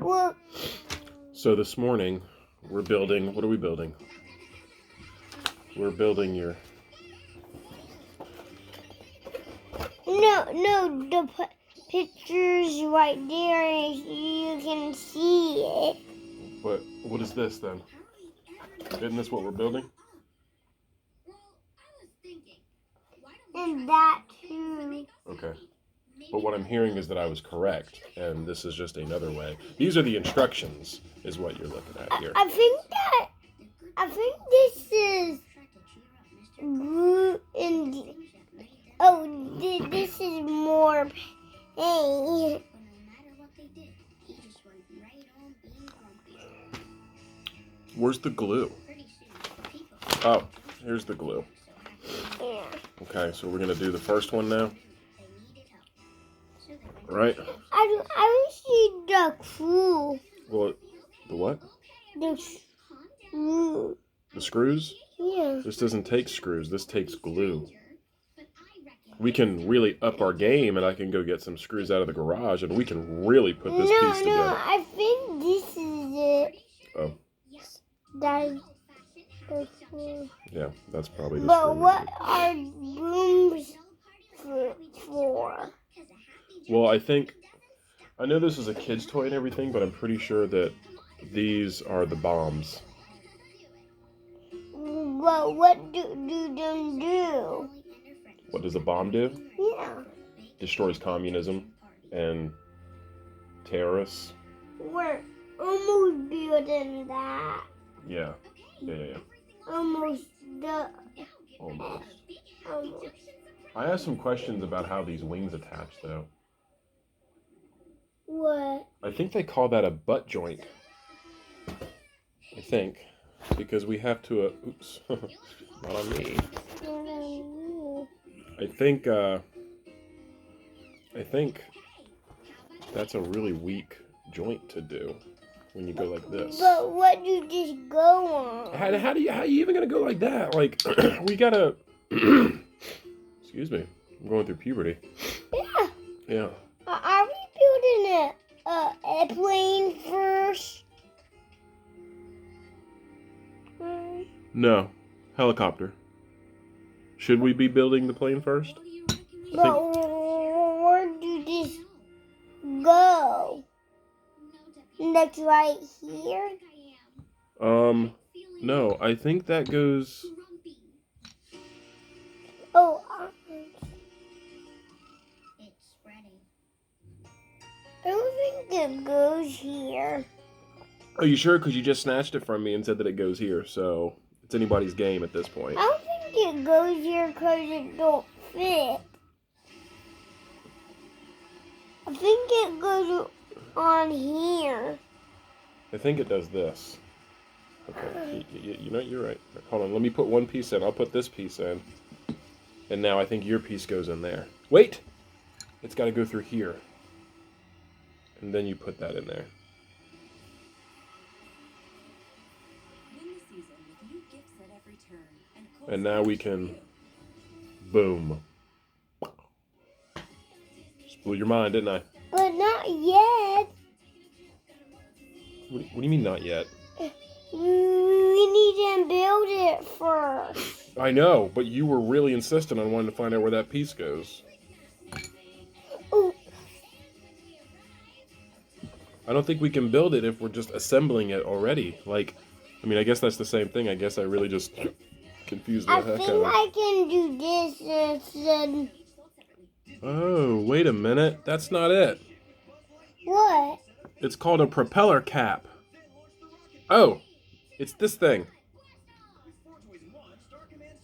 Well, So this morning, we're building... What are we building? We're building your... no, the picture's right there and you can see it. But what is this then? Isn't this what we're building? And that too. Okay. But what I'm hearing is that I was correct, and this is just another way. These are the instructions, is what you're looking at here. I think this is glue and this is more paint. Where's the glue? Oh, here's the glue. Yeah. Okay, so we're gonna do the first one now. Right? I don't see the glue. Well, the what? The glue. The screws? Yeah. This doesn't take screws. This takes glue. We can really up our game, and I can go get some screws out of the garage, and we can really put this piece together. No, I think this is it. Oh. That's the glue. Yeah, that's probably the But screw. what are brooms for? Well, I know this is a kid's toy and everything, but I'm pretty sure that these are the bombs. Well, what do them do? What does a bomb do? Yeah. Destroys communism and terrorists. We're almost building that. Yeah. Almost the. Almost. Almost. I asked some questions about how these wings attach, though. What? I think they call that a butt joint. I think. Because we have to... oops. Not on me. I think that's a really weak joint to do when you go like this. But what do you just go on? How you even gonna go like that? Like we gotta excuse me. I'm going through puberty. Yeah. Yeah. Are we building a airplane first? No. Helicopter. Should we be building the plane first? But where do this go? That's right here? No, I think that goes... Oh, I don't think it goes here. Are you sure? Because you just snatched it from me and said that it goes here, so it's anybody's game at this point. I don't think it goes here because it don't fit. I think it goes on here. I think it does this. Okay, you know, you're right. Hold on, let me put one piece in. I'll put this piece in. And now I think your piece goes in there. Wait! It's got to go through here. And then you put that in there. And now we can... Boom. Just blew your mind, didn't I? But not yet. What do you mean not yet? We need to build it first. I know, but you were really insistent on wanting to find out where that piece goes. Oh. I don't think we can build it if we're just assembling it already. Like, I mean, I guess that's the same thing. I guess I really just confused the heck out of it. I think I can do this instead. Oh, wait a minute. That's not it. What? It's called a propeller cap. Oh, it's this thing.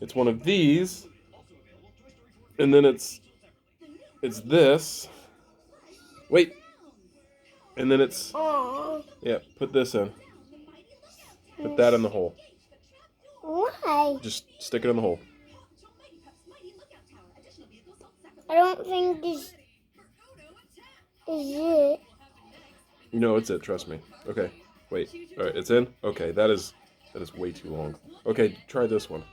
It's one of these. And then it's this. Wait. And then it's... Aww. Yeah, put this in. Put that in the hole. Why? Just stick it in the hole. I don't think this is it. No, it's it. Trust me. Okay. Wait. All right. It's in. Okay. That is way too long. Okay. Try this one.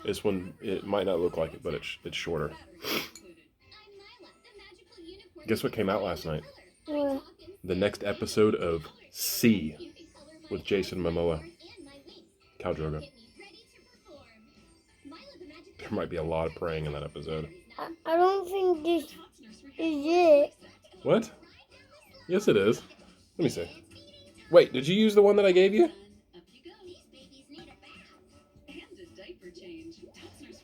This one, it might not look like it, but it's shorter. Guess what came out last night? Yeah. the next episode of C with Jason Momoa. Khal Drogo. There might be a lot of praying in that episode. I don't think this is it. What? Yes, it is. Let me see. Wait, did you use the one that I gave you?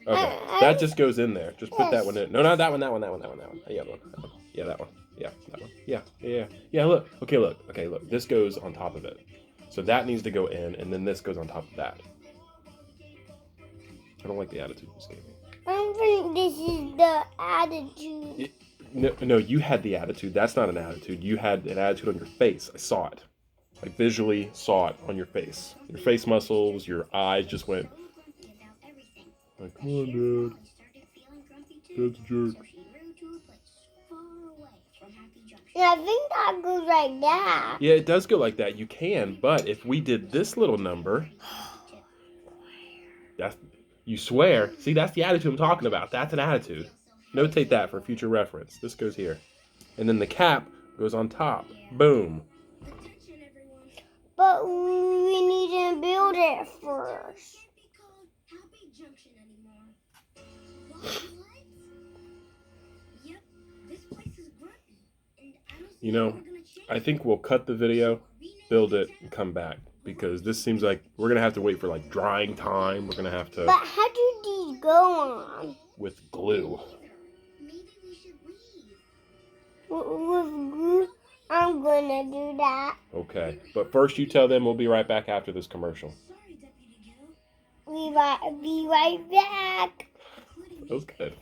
Okay, that just goes in there. Just put that one in. No, not that one, that one, that one, that one, that one. Yeah, that one. Yeah, that one. Yeah, that one. Yeah, look. Okay, look. This goes on top of it. So that needs to go in, and then this goes on top of that. I don't like the attitude you gave me. I don't think this is the attitude. No, you had the attitude. That's not an attitude. You had an attitude on your face. I saw it. I visually saw it on your face. Your face muscles, your eyes just went. Like, come on, Dad. Dad's a jerk. Yeah, I think that goes like that. Yeah, it does go like that. You can, but if we did this little number, that's you swear. See, that's the attitude I'm talking about. That's an attitude. Notate that for future reference. This goes here, and then the cap goes on top. Boom. But we need to build it first. You know, I think we'll cut the video, build it, and come back. Because this seems like we're going to have to wait for like drying time. We're going to have to... But how do these go on? With glue. With glue? I'm going to do that. Okay. But first you tell them we'll be right back after this commercial. Be right back. That was good.